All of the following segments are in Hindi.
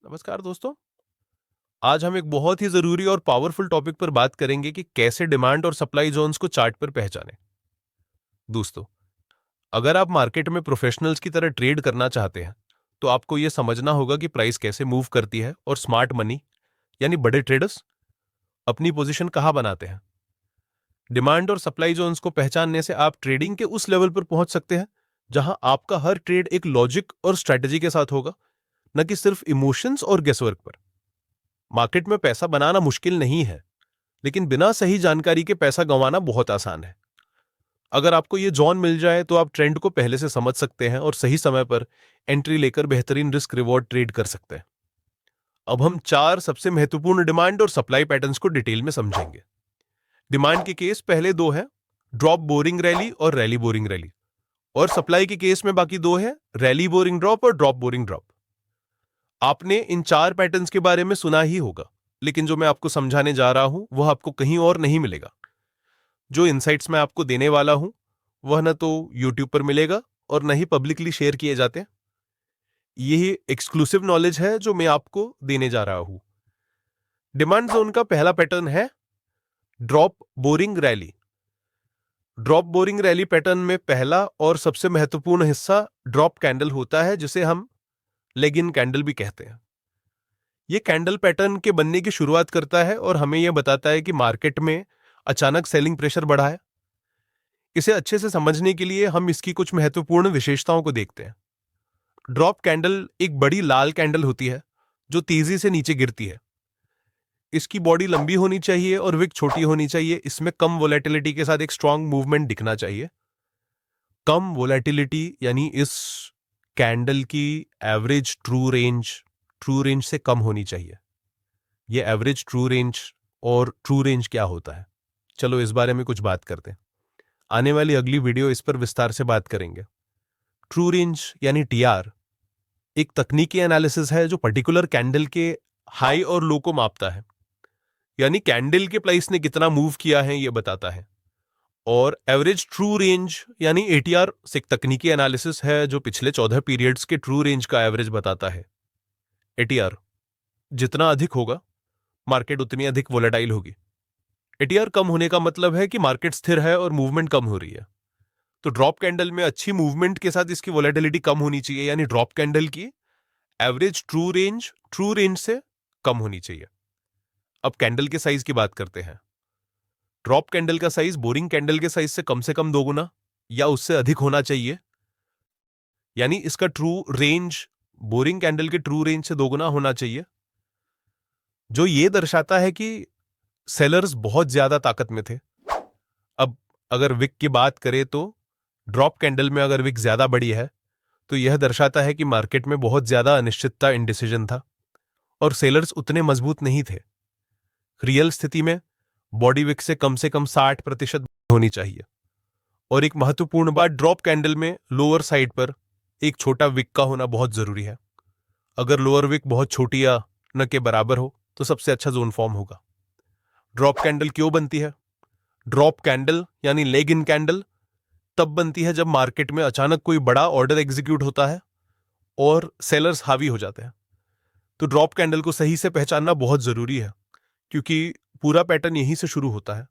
नमस्कार दोस्तों। आज हम एक बहुत ही जरूरी और पावरफुल टॉपिक पर बात करेंगे कि कैसे डिमांड और सप्लाई जोन्स को चार्ट पर पहचानें। दोस्तों, अगर आप मार्केट में प्रोफेशनल्स की तरह ट्रेड करना चाहते हैं तो आपको यह समझना होगा कि प्राइस कैसे मूव करती है और स्मार्ट मनी यानी बड़े ट्रेडर्स अपनी पोजीशन कहां बनाते हैं। डिमांड और सप्लाई जोन्स को पहचानने से आप ट्रेडिंग के उस लेवल पर पहुंच सकते हैं जहां आपका हर ट्रेड एक लॉजिक और स्ट्रेटेजी के साथ होगा, न कि सिर्फ इमोशंस और गेसवर्क पर। मार्केट में पैसा बनाना मुश्किल नहीं है, लेकिन बिना सही जानकारी के पैसा गंवाना बहुत आसान है। अगर आपको ये जॉन मिल जाए तो आप ट्रेंड को पहले से समझ सकते हैं और सही समय पर एंट्री लेकर बेहतरीन रिस्क रिवॉर्ड ट्रेड कर सकते हैं। अब हम चार सबसे महत्वपूर्ण डिमांड और सप्लाई पैटर्न्स को डिटेल में समझेंगे। डिमांड के केस पहले दो हैं, ड्रॉप बोरिंग रैली और रैली बोरिंग रैली। और सप्लाई के केस में बाकी दो हैं, रैली बोरिंग ड्रॉप और ड्रॉप बोरिंग ड्रॉप। आपने इन चार पैटर्न्स के बारे में सुना ही होगा, लेकिन जो मैं आपको समझाने जा रहा हूं वह आपको कहीं और नहीं मिलेगा। जो इनसाइट्स मैं आपको देने वाला हूं वह न तो यूट्यूब पर मिलेगा और न ही पब्लिकली शेयर किए जाते हैं। यही एक्सक्लूसिव नॉलेज है जो मैं आपको देने जा रहा हूं। डिमांड जोन का पहला पैटर्न है drop boring rally. Drop boring rally pattern में पहला और सबसे महत्वपूर्ण हिस्सा ड्रॉप कैंडल होता है, जिसे हम लेग इन कैंडल भी कहते हैं। यह कैंडल पैटर्न के बनने की शुरुआत करता है और हमें यह बताता है कि मार्केट में अचानक सेलिंग प्रेशर बढ़ा है। इसे अच्छे से समझने के लिए हम इसकी कुछ महत्वपूर्ण विशेषताओं को देखते हैं। ड्रॉप कैंडल एक बड़ी लाल कैंडल होती है जो तेजी से नीचे गिरती है। इसकी बॉडी लंबी होनी चाहिए और विक छोटी होनी चाहिए। इसमें कम वोलेटिलिटी के साथ एक स्ट्रांग मूवमेंट दिखना चाहिए। कम वोलेटिलिटी यानी इस कैंडल की एवरेज ट्रू रेंज से कम होनी चाहिए। यह एवरेज ट्रू रेंज और ट्रू रेंज क्या होता है, चलो इस बारे में कुछ बात करते हैं। आने वाली अगली वीडियो इस पर विस्तार से बात करेंगे। ट्रू रेंज यानी टीआर एक तकनीकी एनालिसिस है जो पर्टिकुलर कैंडल के हाई और लो को मापता है, यानी कैंडल के प्राइस ने कितना मूव किया है यह बताता है। और एवरेज ट्रू रेंज यानी एटीआर एक तकनीकी एनालिसिस है जो पिछले 14 पीरियड्स के ट्रू रेंज का एवरेज बताता है। एटीआर जितना अधिक होगा मार्केट उतनी अधिक वोलेटाइल होगी। एटीआर कम होने का मतलब है कि मार्केट स्थिर है और मूवमेंट कम हो रही है। तो ड्रॉप कैंडल में अच्छी मूवमेंट के साथ इसकी वोलेटिलिटी कम होनी चाहिए, यानी ड्रॉप कैंडल की एवरेज ट्रू रेंज से कम होनी चाहिए। अब कैंडल के साइज की बात करते हैं। ड्रॉप कैंडल का साइज बोरिंग कैंडल के साइज से कम दोगुना या उससे अधिक होना चाहिए, यानी इसका ट्रू रेंज बोरिंग कैंडल के ट्रू रेंज से दोगुना होना चाहिए, जो यह दर्शाता है कि सेलर्स बहुत ज्यादा ताकत में थे। अब अगर विक की बात करें तो ड्रॉप कैंडल में अगर विक ज्यादा बड़ी है तो यह दर्शाता है कि मार्केट में बहुत ज्यादा अनिश्चितता, इंडिसीजन था और सेलर्स उतने मजबूत नहीं थे। रियल स्थिति में बॉडी विक से कम 60% होनी चाहिए। और एक महत्वपूर्ण बात, ड्रॉप कैंडल में लोअर साइड पर एक छोटा विक का होना बहुत जरूरी है। अगर लोअर विक बहुत छोटी या न के बराबर हो तो सबसे अच्छा जोन फॉर्म होगा। ड्रॉप कैंडल क्यों बनती है? ड्रॉप कैंडल यानी लेग इन कैंडल तब बनती है जब मार्केट में अचानक कोई बड़ा ऑर्डर एग्जीक्यूट होता है और सेलर्स हावी हो जाते हैं। तो ड्रॉप कैंडल को सही से पहचानना बहुत जरूरी है, क्योंकि पूरा पैटर्न यहीं से शुरू होता है।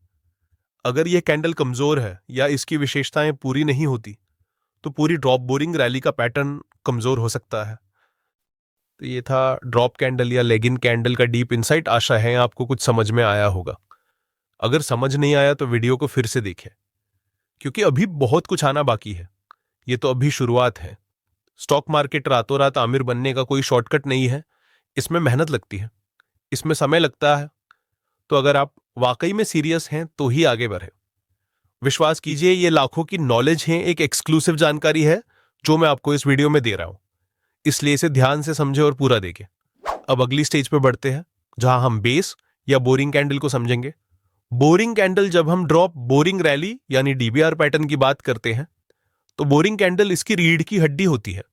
अगर यह कैंडल कमजोर है या इसकी विशेषताएं पूरी नहीं होती तो पूरी ड्रॉप बोरिंग रैली का पैटर्न कमजोर हो सकता है। तो ये था ड्रॉप कैंडल या लेग इन कैंडल का डीप इनसाइट। आशा है आपको कुछ समझ में आया होगा। अगर समझ नहीं आया तो वीडियो को फिर से देखें, क्योंकि अभी बहुत कुछ आना बाकी है। ये तो अभी शुरुआत है। स्टॉक मार्केट रातों रात आमिर बनने का कोई शॉर्टकट नहीं है। इसमें मेहनत लगती है, इसमें समय लगता है। तो अगर आप वाकई में सीरियस हैं तो ही आगे बढ़े। विश्वास कीजिए, ये लाखों की नॉलेज है, एक एक्सक्लूसिव जानकारी है जो मैं आपको इस वीडियो में दे रहा हूं। इसलिए इसे ध्यान से समझे और पूरा देखें। अब अगली स्टेज पे बढ़ते हैं जहां हम बेस या बोरिंग कैंडल को समझेंगे। बोरिंग कैंडल, जब हम ड्रॉप बोरिंग रैली यानी डीबीआर पैटर्न की बात करते हैं तो बोरिंग कैंडल इसकी रीढ़ की हड्डी होती है।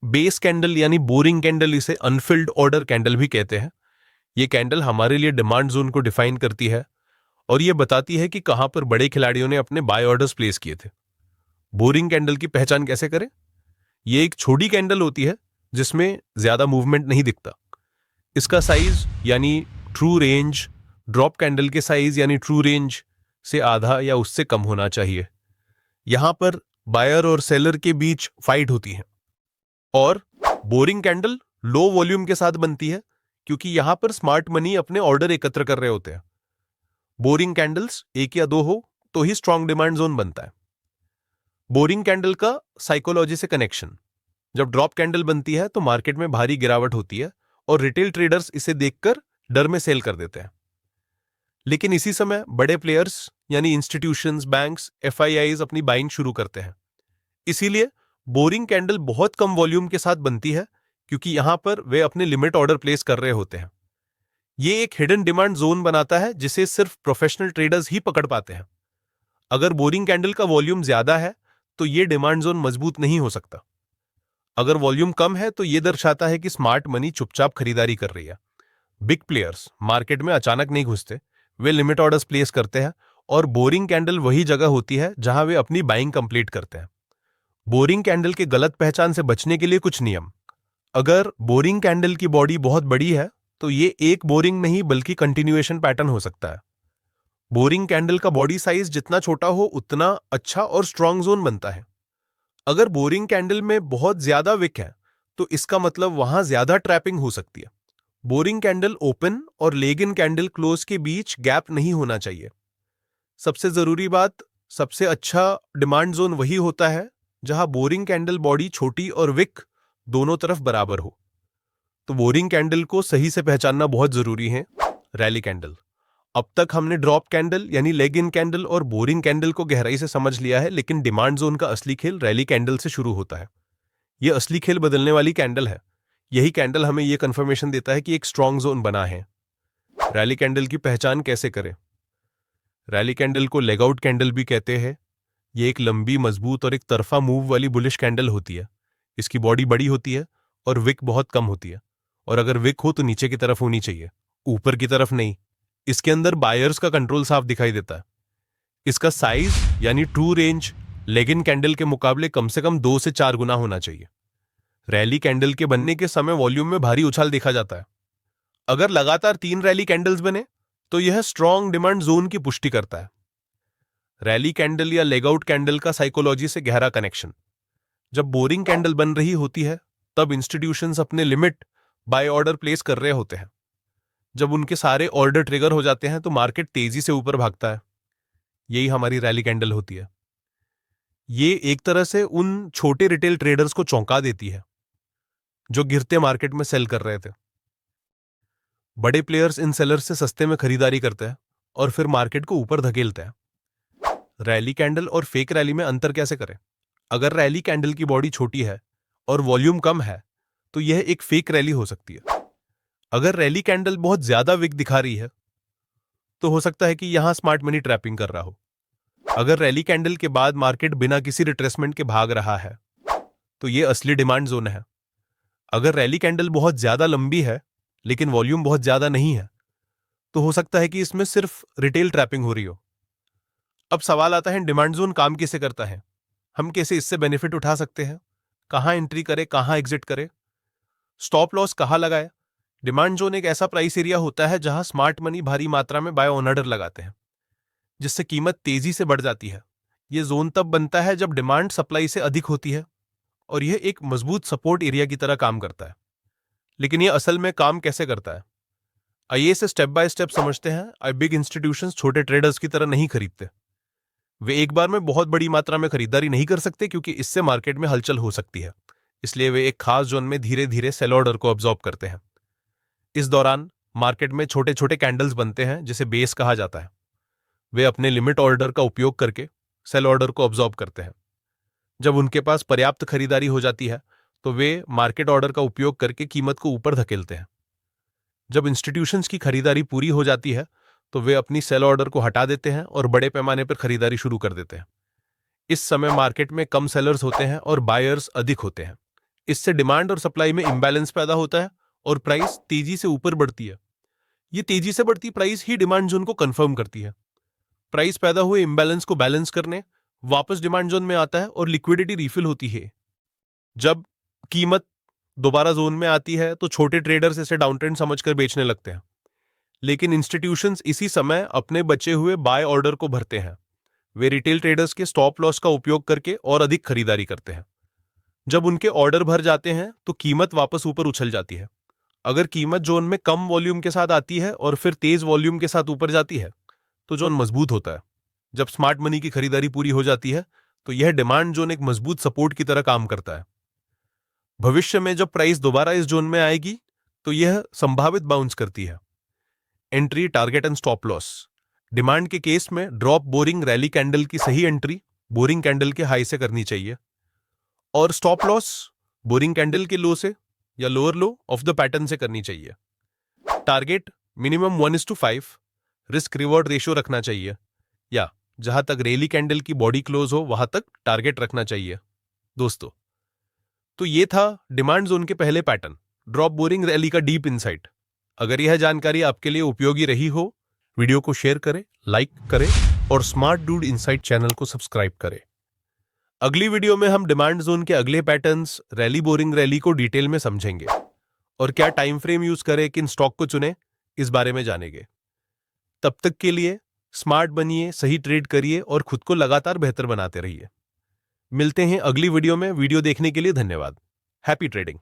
बेस कैंडल यानी बोरिंग कैंडल, इसे अनफिल्ड ऑर्डर कैंडल भी कहते हैं। यह कैंडल हमारे लिए डिमांड जोन को डिफाइन करती है और यह बताती है कि कहां पर बड़े खिलाड़ियों ने अपने बाय ऑर्डर्स प्लेस किए थे। बोरिंग कैंडल की पहचान कैसे करें? यह एक छोटी कैंडल होती है जिसमें ज्यादा मूवमेंट नहीं दिखता। इसका साइज यानी ट्रू रेंज ड्रॉप कैंडल के साइज यानी ट्रू रेंज से आधा या उससे कम होना चाहिए। यहां पर बायर और सेलर के बीच फाइट होती है। और बोरिंग कैंडल लो वॉल्यूम के साथ बनती है क्योंकि यहां पर स्मार्ट मनी अपने ऑर्डर एकत्र कर रहे होते हैं। बोरिंग कैंडल्स एक या दो हो तो ही स्ट्रॉन्ग डिमांड जोन बनता है। बोरिंग कैंडल का साइकोलॉजी से कनेक्शन, जब ड्रॉप कैंडल बनती है तो मार्केट में भारी गिरावट होती है और रिटेल ट्रेडर्स इसे देखकर डर में सेल कर देते हैं। लेकिन इसी समय बड़े प्लेयर्स यानी इंस्टीट्यूशंस, बैंक्स, एफआईआईज अपनी बाइंग शुरू करते हैं। इसीलिए बोरिंग कैंडल बहुत कम वॉल्यूम के साथ बनती है क्योंकि यहां पर वे अपने लिमिट ऑर्डर प्लेस कर रहे होते हैं। ये एक हिडन डिमांड जोन बनाता है जिसे सिर्फ प्रोफेशनल ट्रेडर्स ही पकड़ पाते हैं। अगर बोरिंग कैंडल का वॉल्यूम ज्यादा है तो यह डिमांड जोन मजबूत नहीं हो सकता। अगर वॉल्यूम कम है तो यह दर्शाता है कि स्मार्ट मनी चुपचाप खरीदारी कर रही है। बिग प्लेयर्स मार्केट में अचानक नहीं घुसते, वे लिमिट ऑर्डर्स प्लेस करते हैं और बोरिंग कैंडल वही जगह होती है जहां वे अपनी बाइंग कंप्लीट करते हैं। बोरिंग कैंडल के गलत पहचान से बचने के लिए कुछ नियम। अगर बोरिंग कैंडल की बॉडी बहुत बड़ी है तो ये एक बोरिंग नहीं बल्कि कंटिन्यूएशन पैटर्न हो सकता है। बोरिंग कैंडल का बॉडी साइज जितना छोटा हो उतना अच्छा और स्ट्रॉन्ग जोन बनता है। अगर बोरिंग कैंडल में बहुत ज्यादा विक है तो इसका मतलब वहां ज्यादा ट्रैपिंग हो सकती है। बोरिंग कैंडल ओपन और लेग इन कैंडल क्लोज के बीच गैप नहीं होना चाहिए। सबसे जरूरी बात, सबसे अच्छा डिमांड जोन वही होता है जहां बोरिंग कैंडल बॉडी छोटी और विक दोनों तरफ बराबर हो। तो बोरिंग कैंडल को सही से पहचानना बहुत जरूरी है। रैली कैंडल, अब तक हमने ड्रॉप कैंडल यानी लेग इन कैंडल और बोरिंग कैंडल को गहराई से समझ लिया है, लेकिन डिमांड जोन का असली खेल रैली कैंडल से शुरू होता है। यह असली खेल बदलने वाली कैंडल है। यही कैंडल हमें यह कंफर्मेशन देता है कि एक स्ट्रॉन्ग जोन बना है। रैली कैंडल की पहचान कैसे करें? रैली कैंडल को लेग आउट कैंडल भी कहते हैं। यह एक लंबी, मजबूत और एक तरफा मूव वाली बुलिश कैंडल होती है। इसकी बॉडी बड़ी होती है और विक बहुत कम होती है। और अगर विक हो तो नीचे की तरफ होनी चाहिए, ऊपर की तरफ नहीं। इसके अंदर बायर्स का कंट्रोल साफ दिखाई देता है। इसका साइज यानी true range leg in candle के मुकाबले कम से कम 2 से 4 गुना होना चाहिए। रैली कैंडल के बनने के समय वॉल्यूम में भारी उछाल देखा जाता है। अगर लगातार 3 रैली कैंडल्स बने तो यह स्ट्रॉन्ग डिमांड जोन की पुष्टि करता है। रैली कैंडल या लेग आउट कैंडल का साइकोलॉजी से गहरा कनेक्शन। जब बोरिंग कैंडल बन रही होती है तब इंस्टीट्यूशंस अपने लिमिट बाय ऑर्डर प्लेस कर रहे होते हैं। जब उनके सारे ऑर्डर ट्रिगर हो जाते हैं तो मार्केट तेजी से ऊपर भागता है। यही हमारी रैली कैंडल होती है। ये एक तरह से उन छोटे रिटेल ट्रेडर्स को चौंका देती है जो गिरते मार्केट में सेल कर रहे थे। बड़े प्लेयर्स इन सेलर्स से सस्ते में खरीदारी करते हैं और फिर मार्केट को ऊपर धकेलते हैं। रैली कैंडल और फेक रैली में अंतर कैसे करें? अगर रैली कैंडल की बॉडी छोटी है और वॉल्यूम कम है तो यह एक फेक रैली हो सकती है। अगर रैली कैंडल बहुत ज्यादा विक दिखा रही है तो हो सकता है कि यहां स्मार्ट मनी ट्रैपिंग कर रहा हो। अगर रैली कैंडल के बाद मार्केट बिना किसी रिट्रेसमेंट के भाग रहा है तो यह असली डिमांड जोन है। अगर रैली कैंडल बहुत ज्यादा लंबी है लेकिन वॉल्यूम बहुत ज्यादा नहीं है तो हो सकता है कि इसमें सिर्फ रिटेल ट्रैपिंग हो रही हो। अब सवाल आता है, डिमांड जोन काम कैसे करता है? हम कैसे इससे बेनिफिट उठा सकते हैं? कहां एंट्री करें, कहां एग्जिट करें, स्टॉप लॉस कहां लगाए? डिमांड जोन एक ऐसा प्राइस एरिया होता है जहां स्मार्ट मनी भारी मात्रा में बाय ऑन ऑर्डर लगाते हैं, जिससे कीमत तेजी से बढ़ जाती है। यह जोन तब बनता है जब डिमांड सप्लाई से अधिक होती है और यह एक मजबूत सपोर्ट एरिया की तरह काम करता है। लेकिन यह असल में काम कैसे करता है, आइए इसे स्टेप बाय स्टेप समझते हैं। बिग इंस्टीट्यूशंस छोटे ट्रेडर्स की तरह नहीं खरीदते। वे एक बार में बहुत बड़ी मात्रा में खरीदारी नहीं कर सकते क्योंकि इससे मार्केट में हलचल हो सकती है। इसलिए वे एक खास जोन में धीरे धीरे सेल ऑर्डर को अब्सॉर्ब करते हैं। इस दौरान मार्केट में छोटे छोटे कैंडल्स बनते हैं जिसे बेस कहा जाता है। वे अपने लिमिट ऑर्डर का उपयोग करके सेल ऑर्डर को अब्सॉर्ब करते हैं। जब उनके पास पर्याप्त खरीदारी हो जाती है तो वे मार्केट ऑर्डर का उपयोग करके कीमत को ऊपर धकेलते हैं। जब इंस्टीट्यूशंस की खरीदारी पूरी हो जाती है तो वे अपनी सेल ऑर्डर को हटा देते हैं और बड़े पैमाने पर खरीदारी शुरू कर देते हैं। इस समय मार्केट में कम सेलर्स होते हैं और बायर्स अधिक होते हैं। इससे डिमांड और सप्लाई में इंबैलेंस पैदा होता है और प्राइस तेजी से ऊपर बढ़ती है। ये तेजी से बढ़ती प्राइस ही डिमांड जोन को कंफर्म करती है। प्राइस पैदा हुए इंबैलेंस को बैलेंस करने वापस डिमांड जोन में आता है और लिक्विडिटी रिफिल होती है। जब कीमत दोबारा जोन में आती है तो छोटे ट्रेडर्स इसे डाउन ट्रेंड समझकर बेचने लगते हैं, लेकिन इंस्टीट्यूशंस इसी समय अपने बचे हुए बाय ऑर्डर को भरते हैं। वे रिटेल ट्रेडर्स के स्टॉप लॉस का उपयोग करके और अधिक खरीदारी करते हैं। जब उनके ऑर्डर भर जाते हैं तो कीमत वापस ऊपर उछल जाती है। अगर कीमत जोन में कम वॉल्यूम के साथ आती है और फिर तेज वॉल्यूम के साथ ऊपर जाती है तो जोन मजबूत होता है। जब स्मार्ट मनी की खरीदारी पूरी हो जाती है तो यह डिमांड जोन एक मजबूत सपोर्ट की तरह काम करता है। भविष्य में जब प्राइस दोबारा इस जोन में आएगी तो यह संभावित बाउंस करती है। Entry, target and stop loss. Demand के केस में ड्रॉप बोरिंग रैली कैंडल की सही एंट्री बोरिंग कैंडल के हाई से करनी चाहिए, और स्टॉप लॉस बोरिंग कैंडल के लो से या lower low of the pattern से करनी चाहिए। Target minimum 1:5 risk reward ratio रखना चाहिए, या जहां तक रैली कैंडल की बॉडी क्लोज हो वहां तक टारगेट रखना चाहिए। दोस्तों, तो ये था डिमांड जोन के पहले पैटर्न, ड्रॉप बोरिंग रैली का डीप इनसाइट। अगर यह जानकारी आपके लिए उपयोगी रही हो, वीडियो को शेयर करें, लाइक करें और स्मार्ट डूड इनसाइट चैनल को सब्सक्राइब करें। अगली वीडियो में हम डिमांड जोन के अगले पैटर्न्स, रैली बोरिंग रैली को डिटेल में समझेंगे और क्या टाइम फ्रेम यूज करें, किन स्टॉक को चुने, इस बारे में जानेंगे। तब तक के लिए स्मार्ट बनिए, सही ट्रेड करिए और खुद को लगातार बेहतर बनाते रहिए। मिलते हैं अगली वीडियो में। वीडियो देखने के लिए धन्यवाद। Happy trading.